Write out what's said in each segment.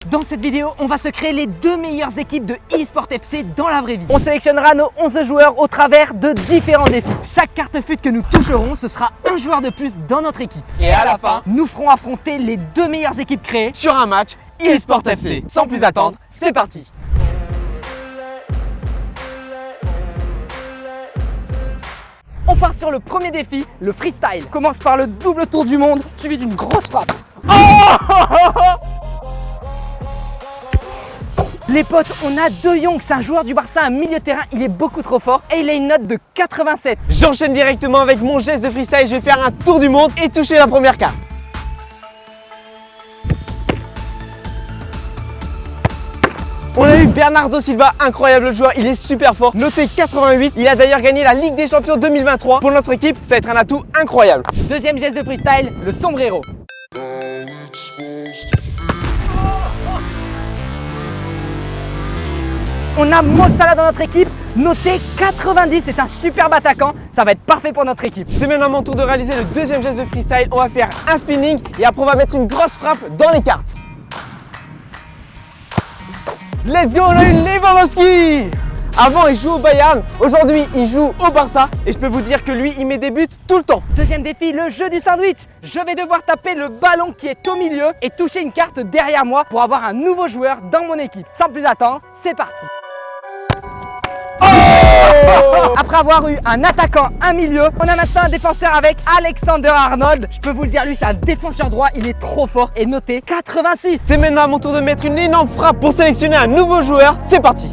Dans cette vidéo, on va se créer les deux meilleures équipes de eSport FC dans la vraie vie. On sélectionnera nos 11 joueurs au travers de différents défis. Chaque carte FUT que nous toucherons, ce sera un joueur de plus dans notre équipe. Et à la fin, nous ferons affronter les deux meilleures équipes créées sur un match eSport FC. Sans plus attendre, c'est parti. On part sur le premier défi, le freestyle. Commence par le double tour du monde, suivi d'une grosse frappe. Les potes, on a De Jong, c'est un joueur du Barça, un milieu de terrain, il est beaucoup trop fort et il a une note de 87. J'enchaîne directement avec mon geste de freestyle, je vais faire un tour du monde et toucher la première carte. On a eu Bernardo Silva, incroyable joueur, il est super fort, noté 88. Il a d'ailleurs gagné la Ligue des Champions 2023. Pour notre équipe, ça va être un atout incroyable. Deuxième geste de freestyle, le sombrero. On a Mo Salah dans notre équipe, noté 90, c'est un superbe attaquant, ça va être parfait pour notre équipe. C'est maintenant mon tour de réaliser le deuxième geste de freestyle. On va faire un spinning et après on va mettre une grosse frappe dans les cartes. Let's go, on a eu Lewandowski! Avant il joue au Bayern, aujourd'hui il joue au Barça et je peux vous dire que lui il met des buts tout le temps. Deuxième défi, le jeu du sandwich. Je vais devoir taper le ballon qui est au milieu et toucher une carte derrière moi pour avoir un nouveau joueur dans mon équipe. Sans plus attendre, c'est parti. Après avoir eu un attaquant, un milieu, on a maintenant un défenseur avec Alexander-Arnold. Je peux vous le dire, lui c'est un défenseur droit, il est trop fort et noté 86. C'est maintenant à mon tour de mettre une énorme frappe pour sélectionner un nouveau joueur. C'est parti.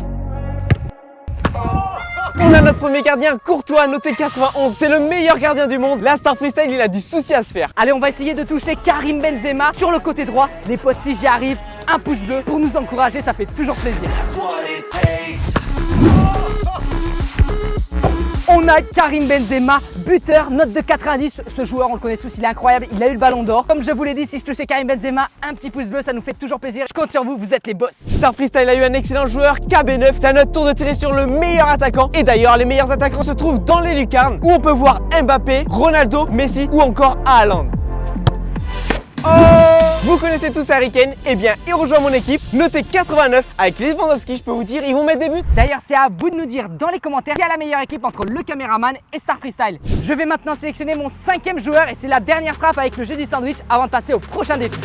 On a notre premier gardien, Courtois, noté 91. C'est le meilleur gardien du monde. La Star Freestyle, il a du souci à se faire. Allez, on va essayer de toucher Karim Benzema sur le côté droit. Les potes, si j'y arrive, un pouce bleu pour nous encourager, ça fait toujours plaisir. On a Karim Benzema, buteur, note de 90. Ce joueur, on le connaît tous, il est incroyable, il a eu le ballon d'or. Comme je vous l'ai dit, si je touchais Karim Benzema, un petit pouce bleu, ça nous fait toujours plaisir. Je compte sur vous, vous êtes les boss. Star Freestyle a eu un excellent joueur, KB9. C'est à notre tour de tirer sur le meilleur attaquant. Et d'ailleurs, les meilleurs attaquants se trouvent dans les lucarnes où on peut voir Mbappé, Ronaldo, Messi ou encore Haaland. Vous connaissez tous Harry Kane, eh bien il rejoint mon équipe, noté 89 avec Lewandowski, je peux vous dire, ils vont mettre des buts. D'ailleurs, c'est à vous de nous dire dans les commentaires qui a la meilleure équipe entre le caméraman et Star Freestyle. Je vais maintenant sélectionner mon 5e joueur et c'est la dernière frappe avec le jeu du sandwich avant de passer au prochain défi.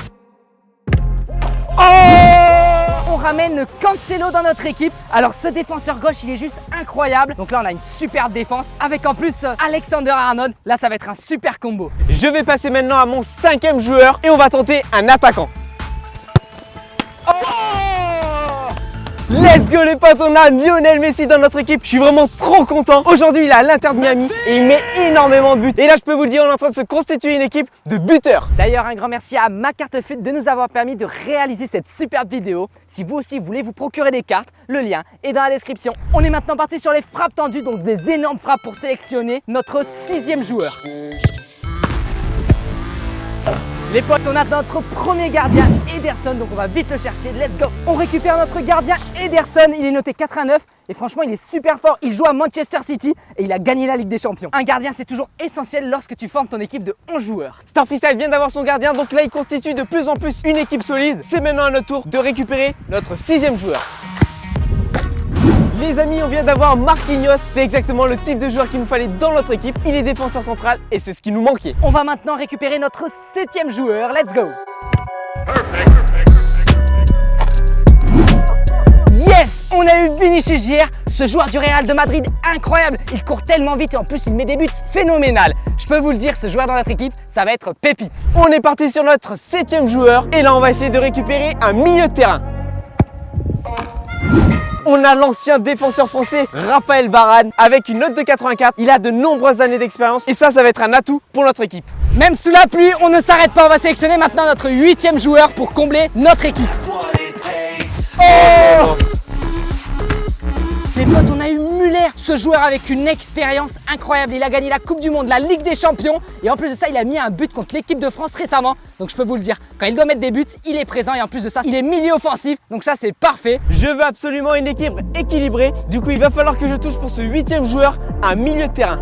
On ramène Cancelo dans notre équipe. Alors ce défenseur gauche, il est juste incroyable. Donc là, on a une super défense avec en plus Alexander-Arnold. Là, ça va être un super combo. Je vais passer maintenant à mon 5e joueur et on va tenter un attaquant. Let's go les potes, on a Lionel Messi dans notre équipe. Je suis vraiment trop content. Aujourd'hui, il est à l'Inter de Miami et il met énormément de buts. Et là, je peux vous le dire, on est en train de se constituer une équipe de buteurs. D'ailleurs, un grand merci à Ma Carte FUT de nous avoir permis de réaliser cette superbe vidéo. Si vous aussi voulez vous procurer des cartes, le lien est dans la description. On est maintenant parti sur les frappes tendues, donc des énormes frappes pour sélectionner notre 6e joueur. Les potes, on a notre premier gardien, Ederson, donc on va vite le chercher, let's go. On récupère notre gardien Ederson, il est noté 89 et franchement il est super fort, il joue à Manchester City et il a gagné la Ligue des Champions. Un gardien c'est toujours essentiel lorsque tu formes ton équipe de 11 joueurs. Star Freestyle vient d'avoir son gardien, donc là il constitue de plus en plus une équipe solide. C'est maintenant à notre tour de récupérer notre 6e joueur. Les amis, on vient d'avoir Marquinhos, c'est exactement le type de joueur qu'il nous fallait dans notre équipe. Il est défenseur central et c'est ce qui nous manquait. On va maintenant récupérer notre 7e joueur, let's go. Yes, on a eu Vinicius Junior, ce joueur du Real de Madrid incroyable. Il court tellement vite et en plus il met des buts phénoménales. Je peux vous le dire, ce joueur dans notre équipe, ça va être pépite. On est parti sur notre 7e joueur et là on va essayer de récupérer un milieu de terrain. On a l'ancien défenseur français Raphaël Varane avec une note de 84. Il a de nombreuses années d'expérience et ça va être un atout pour notre équipe. Même sous la pluie, on ne s'arrête pas. On va sélectionner maintenant notre 8e joueur pour combler notre équipe. Les potes, on a eu Müller, ce joueur avec une expérience incroyable. Il a gagné la Coupe du Monde, la Ligue des Champions et en plus de ça, il a mis un but contre l'équipe de France récemment. Donc je peux vous le dire, quand il doit mettre des buts, il est présent et en plus de ça, il est milieu offensif. Donc ça, c'est parfait. Je veux absolument une équipe équilibrée. Du coup, il va falloir que je touche pour ce 8e joueur un milieu de terrain.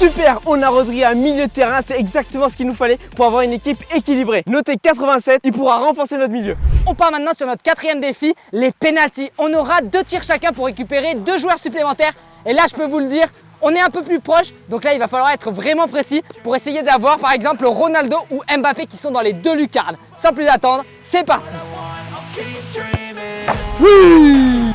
Super, on a Rodri à milieu de terrain, c'est exactement ce qu'il nous fallait pour avoir une équipe équilibrée. Noté 87, il pourra renforcer notre milieu. On part maintenant sur notre quatrième défi, les pénaltys. On aura 2 tirs chacun pour récupérer 2 joueurs supplémentaires. Et là, je peux vous le dire, on est un peu plus proche. Donc là, il va falloir être vraiment précis pour essayer d'avoir par exemple Ronaldo ou Mbappé qui sont dans les 2 lucarnes. Sans plus attendre, c'est parti. Oui!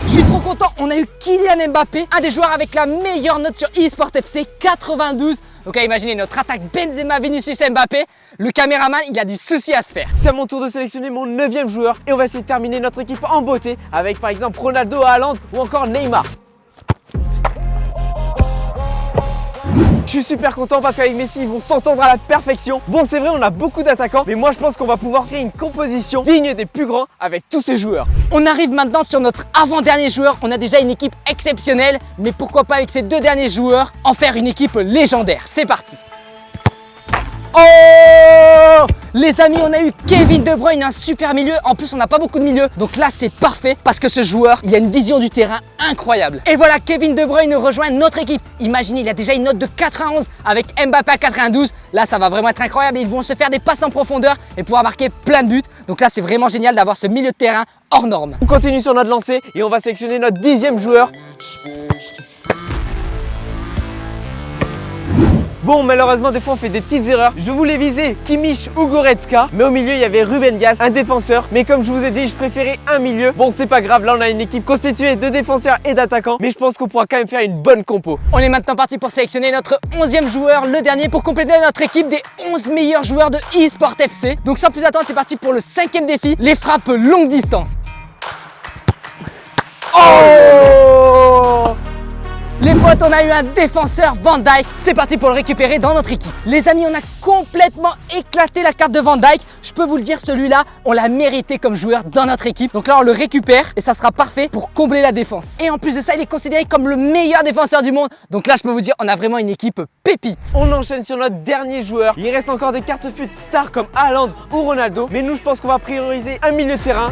Je suis trop content, on a eu Kylian Mbappé, un des joueurs avec la meilleure note sur eSport FC, 92. Donc là, imaginez notre attaque Benzema, Vinicius, Mbappé. Le caméraman, il a du souci à se faire. C'est à mon tour de sélectionner mon 9e joueur et on va essayer de terminer notre équipe en beauté avec par exemple Ronaldo, Haaland ou encore Neymar. Je suis super content parce qu'avec Messi, ils vont s'entendre à la perfection. Bon, c'est vrai, on a beaucoup d'attaquants, mais moi, je pense qu'on va pouvoir créer une composition digne des plus grands avec tous ces joueurs. On arrive maintenant sur notre avant-dernier joueur. On a déjà une équipe exceptionnelle, mais pourquoi pas avec ces 2 derniers joueurs en faire une équipe légendaire. C'est parti. Oh! Les amis, on a eu Kevin De Bruyne, un super milieu. En plus, on n'a pas beaucoup de milieux. Donc là, c'est parfait parce que ce joueur, il a une vision du terrain incroyable. Et voilà, Kevin De Bruyne rejoint notre équipe. Imaginez, il a déjà une note de 91 avec Mbappé à 92. Là, ça va vraiment être incroyable. Ils vont se faire des passes en profondeur et pouvoir marquer plein de buts. Donc là, c'est vraiment génial d'avoir ce milieu de terrain hors norme. On continue sur notre lancée et on va sélectionner notre 10e joueur. Bon, malheureusement, des fois on fait des petites erreurs. Je voulais viser Kimmich ou Goretzka, mais au milieu il y avait Ruben Dias, un défenseur. Mais comme je vous ai dit, je préférais un milieu. Bon, c'est pas grave, là on a une équipe constituée de défenseurs et d'attaquants, mais je pense qu'on pourra quand même faire une bonne compo. On est maintenant parti pour sélectionner notre 11e joueur, le dernier, pour compléter notre équipe des 11 meilleurs joueurs de eSport FC. Donc sans plus attendre, c'est parti pour le 5e défi, les frappes longue distance. Oh! Les potes, on a eu un défenseur, Van Dijk. C'est parti pour le récupérer dans notre équipe. Les amis, on a complètement éclaté la carte de Van Dijk. Je peux vous le dire, celui-là, on l'a mérité comme joueur dans notre équipe. Donc là, on le récupère et ça sera parfait pour combler la défense. Et en plus de ça, il est considéré comme le meilleur défenseur du monde. Donc là, je peux vous dire, on a vraiment une équipe pépite. On enchaîne sur notre dernier joueur. Il reste encore des cartes fut stars comme Haaland ou Ronaldo. Mais nous, je pense qu'on va prioriser un milieu de terrain.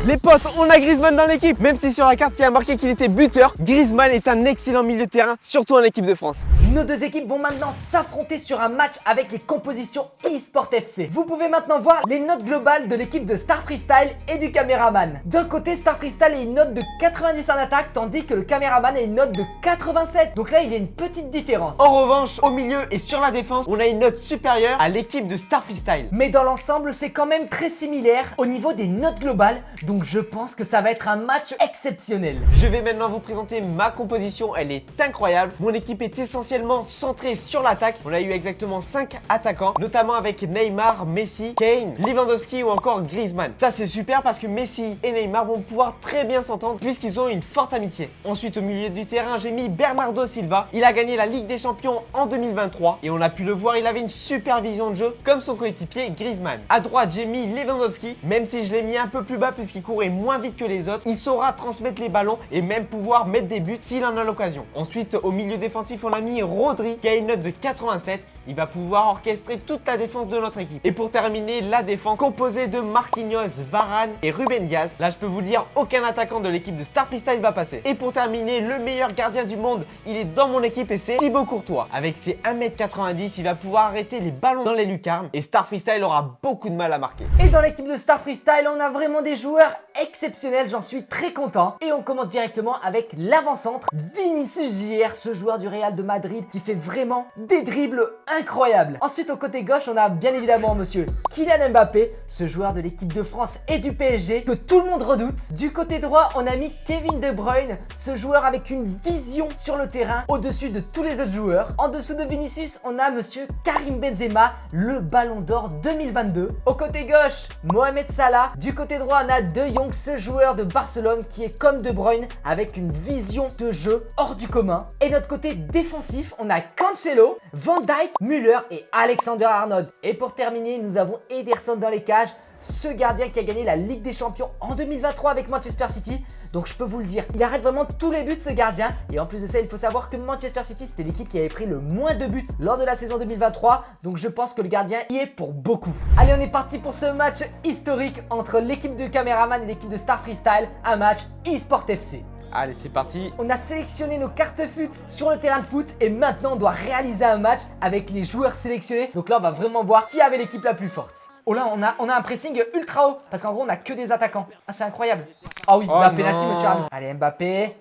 Les potes, on a Griezmann dans l'équipe. Même si sur la carte il y a marqué qu'il était buteur, Griezmann est un excellent milieu de terrain, surtout en équipe de France. Nos 2 équipes vont maintenant s'affronter sur un match avec les compositions eSport FC. Vous pouvez maintenant voir les notes globales de l'équipe de Star Freestyle et du caméraman. D'un côté, Star Freestyle a une note de 90 en attaque, tandis que le caméraman a une note de 87. Donc là, il y a une petite différence. En revanche, au milieu et sur la défense, on a une note supérieure à l'équipe de Star Freestyle. Mais dans l'ensemble, c'est quand même très similaire au niveau des notes globales. Donc je pense que ça va être un match exceptionnel. Je vais maintenant vous présenter ma composition, elle est incroyable. Mon équipe est essentiellement centrée sur l'attaque. On a eu exactement 5 attaquants, notamment avec Neymar, Messi, Kane, Lewandowski ou encore Griezmann. Ça c'est super parce que Messi et Neymar vont pouvoir très bien s'entendre puisqu'ils ont une forte amitié. Ensuite au milieu du terrain, j'ai mis Bernardo Silva. Il a gagné la Ligue des Champions en 2023 et on a pu le voir, il avait une super vision de jeu comme son coéquipier Griezmann. À droite, j'ai mis Lewandowski, même si je l'ai mis un peu plus bas puisqu'il courait moins vite que les autres, il saura transmettre les ballons et même pouvoir mettre des buts s'il en a l'occasion. Ensuite, au milieu défensif, on a mis Rodri qui a une note de 87. Il va pouvoir orchestrer toute la défense de notre équipe. Et pour terminer, la défense composée de Marquinhos, Varane et Ruben Dias. Là, je peux vous le dire, aucun attaquant de l'équipe de Star Freestyle va passer. Et pour terminer, le meilleur gardien du monde, il est dans mon équipe et c'est Thibaut Courtois. Avec ses 1m90, il va pouvoir arrêter les ballons dans les lucarnes et Star Freestyle aura beaucoup de mal à marquer. Et dans l'équipe de Star Freestyle, on a vraiment des joueurs exceptionnels, j'en suis très content. Et on commence directement avec l'avant-centre, Vinicius Jr, ce joueur du Real de Madrid qui fait vraiment des dribbles incroyables. Ensuite, au côté gauche, on a bien évidemment monsieur Kylian Mbappé, ce joueur de l'équipe de France et du PSG que tout le monde redoute. Du côté droit, on a mis Kevin De Bruyne, ce joueur avec une vision sur le terrain au-dessus de tous les autres joueurs. En dessous de Vinicius, on a monsieur Karim Benzema, le Ballon d'Or 2022. Au côté gauche, Mohamed Salah. Du côté droit, on a De Jong, ce joueur de Barcelone qui est comme De Bruyne avec une vision de jeu hors du commun. Et de notre côté défensif, on a Cancelo, Van Dijk, Müller et Alexander-Arnold. Et pour terminer, nous avons Ederson dans les cages, ce gardien qui a gagné la Ligue des Champions en 2023 avec Manchester City. Donc je peux vous le dire, il arrête vraiment tous les buts ce gardien. Et en plus de ça, il faut savoir que Manchester City, c'était l'équipe qui avait pris le moins de buts lors de la saison 2023. Donc je pense que le gardien y est pour beaucoup. Allez, on est parti pour ce match historique entre l'équipe de caméraman et l'équipe de Star Freestyle. Un match eSport FC. Allez, c'est parti. On a sélectionné nos cartes foot sur le terrain de foot et maintenant on doit réaliser un match avec les joueurs sélectionnés. Donc là, on va vraiment voir qui avait l'équipe la plus forte. Oh là, on a un pressing ultra haut parce qu'en gros, on a que des attaquants. Ah, c'est incroyable. Ah oui, Oh la penalty, non. monsieur arbitre. Allez, Mbappé.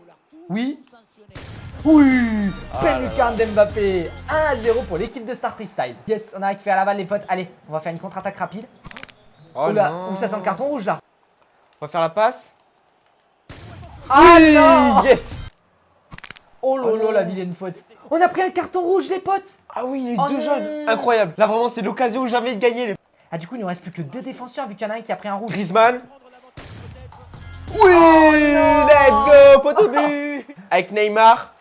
Oui. Oui. Belle lucarne d'Mbappé. 1-0 pour l'équipe de Star Freestyle. Yes, on a récupéré la balle, les potes. Allez, on va faire une contre-attaque rapide. Oh Oh là, non. où ça sent le carton rouge là? On va faire la passe. Ah Oui, non. yes. Oh Oh lolo, non. la vilaine faute. On a pris un carton rouge, les potes. Ah oui, les Oh deux non. jaunes. Incroyable. Là, vraiment, c'est l'occasion jamais de gagner. Les... Ah, du coup, il ne reste plus que 2 défenseurs vu qu'il y en a un qui a pris un rouge. Griezmann. Oui, let's go, poteau but. Avec Neymar.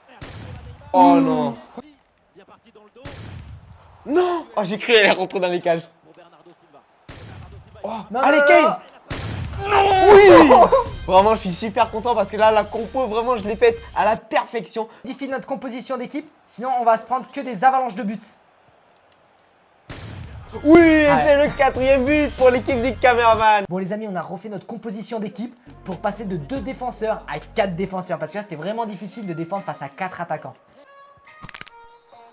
Oh non. Non. Oh, j'ai cru qu'elle allait rentrer dans les cages. Oh. Non, Allez, non, Kane. non. Oui. Vraiment, je suis super content parce que là, la compo, vraiment, je l'ai faite à la perfection. Modifie notre composition d'équipe, sinon on va se prendre que des avalanches de buts. Oui, c'est le 4e but pour l'équipe du caméraman. Bon les amis, on a refait notre composition d'équipe pour passer de 2 défenseurs à 4 défenseurs parce que là c'était vraiment difficile de défendre face à 4 attaquants.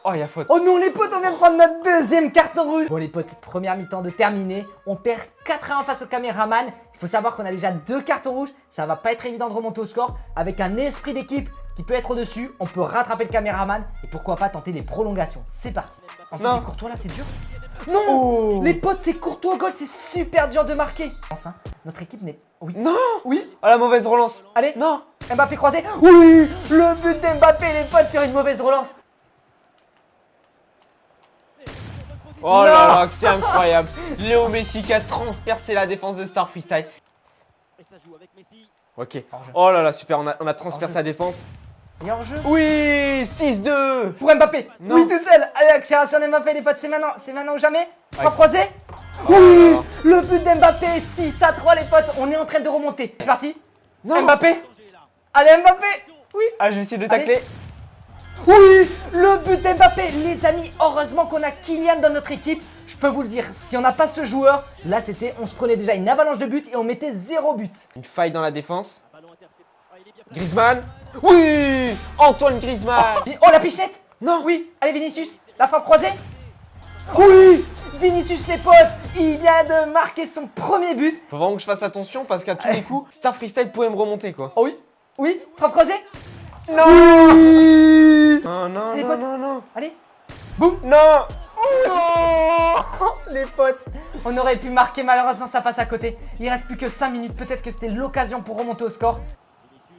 Oh, il y a faute. Oh non les potes, on vient de prendre notre 2e carton rouge. Bon les potes, première mi-temps de terminé. On perd 4-1 face au caméraman. Il faut savoir qu'on a déjà 2 cartons rouges. Ça va pas être évident de remonter au score. Avec un esprit d'équipe qui peut être au-dessus, on peut rattraper le caméraman et pourquoi pas tenter les prolongations. C'est parti. En plus Non. c'est Courtois là, c'est dur. Non. Oh. Les potes, c'est Courtois au goal, c'est super dur de marquer. Notre équipe n'est... Oui. Non. Oui. Oh, la mauvaise relance. Allez. Non. Mbappé croisé. Oui. Le but d'Mbappé, les potes, sur une mauvaise relance. Oh Non. là là, c'est incroyable. Léo Messi qui a transpercé la défense de Star Freestyle. Ok. Hors-jeu. Oh là là, super, on a transpercé Hors-jeu. la défense. Et hors jeu. Oui, 6-2. Pour Mbappé. Non. Oui, tout seul. Allez, accélération d'Mbappé, les potes, c'est maintenant ou jamais. Frappe Ouais. croisée. Oh Oui. là là. Le but d'Mbappé, 6-3, les potes. On est en train de remonter. C'est parti. Non. Mbappé. Allez, Mbappé. Oui. Ah, je vais essayer de tacler. Oui, le but d'Mbappé. Les amis, heureusement qu'on a Kylian dans notre équipe. Je peux vous le dire, si on n'a pas ce joueur, là c'était, on se prenait déjà une avalanche de buts et on mettait 0 but. Une faille dans la défense. Griezmann. Oui, Antoine Griezmann. Oh, la pichenette. Non. Oui, allez Vinicius, la frappe croisée. Oui, Vinicius les potes, il vient de marquer son premier but. Faut vraiment que je fasse attention parce qu'à tous les coups, Star Freestyle pouvait me remonter quoi. Oh oui, oui, frappe croisée. Non. Oui. Non, non, Les non, potes. non, non. Allez, boum. Non. Non. Les potes, on aurait pu marquer, malheureusement ça passe à côté. Il reste plus que 5 minutes, peut-être que c'était l'occasion pour remonter au score.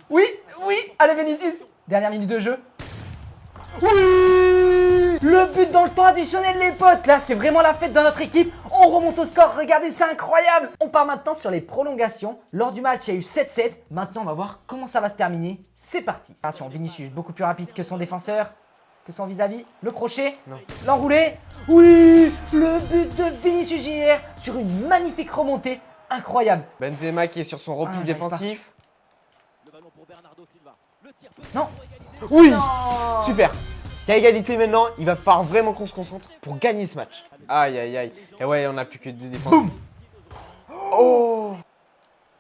Oui, oui, allez Vinicius. Dernière minute de jeu. Oui. Le but dans le temps additionnel les potes. Là c'est vraiment la fête dans notre équipe. On remonte au score, regardez c'est incroyable. On part maintenant sur les prolongations. Lors du match il y a eu 7-7. Maintenant on va voir comment ça va se terminer. C'est parti. Attention, Vinicius beaucoup plus rapide que son défenseur, que son vis-à-vis. Le crochet, l'enroulé. Oui, le but de Vinicius Junior sur une magnifique remontée. Incroyable. Benzema qui est sur son repli Ah, j'arrive défensif. Non. Oui. Non. Super. Il y a égalité maintenant, il va falloir vraiment qu'on se concentre pour gagner ce match. Aïe aïe aïe. Et ouais, on a plus que 2 défenses. Boum. Oh.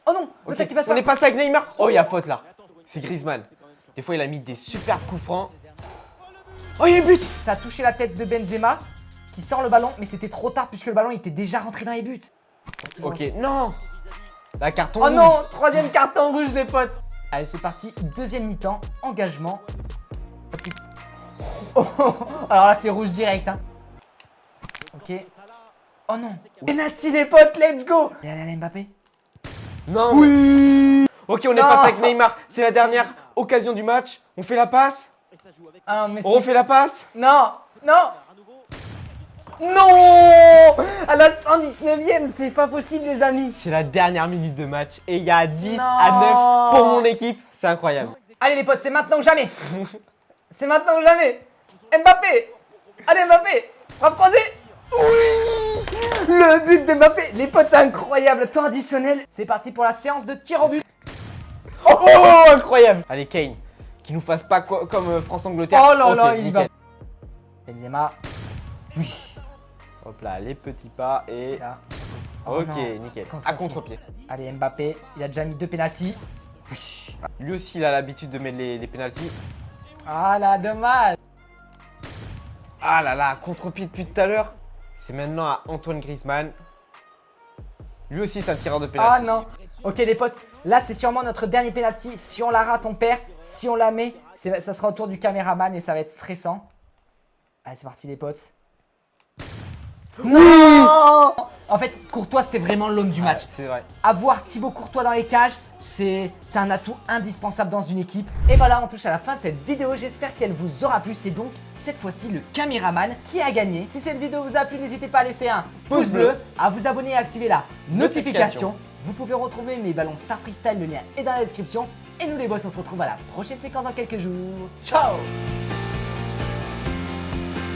Oh non, le Ok, tac qui passe on pas. est passé avec Neymar. Oh, il y a faute là. C'est Griezmann. Des fois, il a mis des super coups francs. Oh, il y a un but. Ça a touché la tête de Benzema qui sort le ballon, mais c'était trop tard puisque le ballon était déjà rentré dans les buts. Toujours Ok, ainsi. non. La carton Oh rouge. non, 3e carton rouge les potes. Allez c'est parti, 2e mi-temps, engagement. Oh, alors là c'est rouge direct hein. Ok. Oh non. Penalty les potes, let's go. Allez Mbappé. Non. Oui. Ok, on est Non. passé avec Neymar. C'est la dernière occasion du match. On fait la passe. Ah mais On refait la passe. Non, non. Non. À la 119e, c'est pas possible les amis. C'est la dernière minute de match. Et il y a 10 Non. à 9 pour mon équipe. C'est incroyable. Allez les potes, c'est maintenant ou jamais. C'est maintenant ou jamais. Mbappé. Allez Mbappé. Frappe croisée. Oui. Le but de Mbappé. Les potes, c'est incroyable. Temps additionnel. C'est parti pour la séance de tir au but. Oh, incroyable. Allez, Kane. Qu'il nous fasse pas comme France-Angleterre. Oh là là, Ok, il y va. nickel. Benzema. Oui. Hop là, les petits pas et... Là. Oh Ok, non. nickel. Contre-pied. À contre-pied. Allez Mbappé. Il a déjà mis 2 pénaltys. Lui aussi, il a l'habitude de mettre les pénaltys. Ah là, dommage. Ah là là, contre-pied depuis tout à l'heure. C'est maintenant à Antoine Griezmann. Lui aussi, c'est un tireur de pénalty. Ah non. Ok les potes, là c'est sûrement notre dernier penalty. Si on la rate, on perd. Si on la met, ça sera au tour du caméraman et ça va être stressant. Allez, c'est parti les potes. Non. En fait, Courtois c'était vraiment l'homme du match. C'est vrai. Avoir Thibaut Courtois dans les cages, c'est un atout indispensable dans une équipe. Et voilà, on touche à la fin de cette vidéo. J'espère qu'elle vous aura plu. C'est donc cette fois-ci le caméraman qui a gagné. Si cette vidéo vous a plu, n'hésitez pas à laisser un pouce bleu, à vous abonner et à activer la notification. Vous pouvez retrouver mes ballons Star Freestyle, le lien est dans la description. Et nous les boys, on se retrouve à la prochaine séquence dans quelques jours. Ciao!